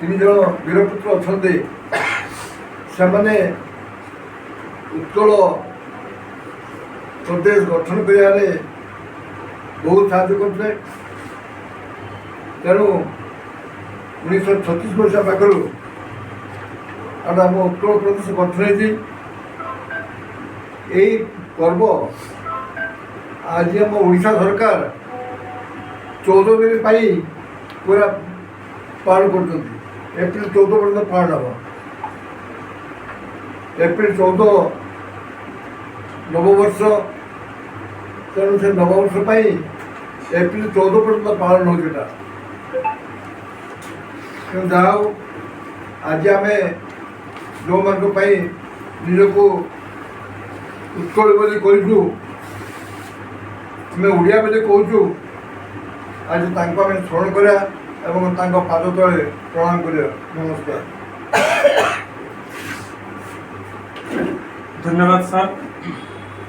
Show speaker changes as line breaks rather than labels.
तीन जन वीरपुत्र अच्छा से उत्कल प्रदेश गठन कर बहुत साहय करते तेणु 1936 मसीहा पाखर आम उत्कल प्रदेश गठन यही पर्व आज आम ओडिशा सरकार 14 दिन पूरा पालन कर एप्रिल 14 पर्यटन पालन हम एप्रिल 14 नववर्ष तेणु से नववर्ष एप्रिल 14 पर्यटन पालन होता जहाँ आज आम जो मान निजक उत्कल बोली कहूँ आम ओडिया बोली कहूँ आज स्मरण करा पाद तले प्रणाम करा। नमस्कार।
धन्यवाद सर।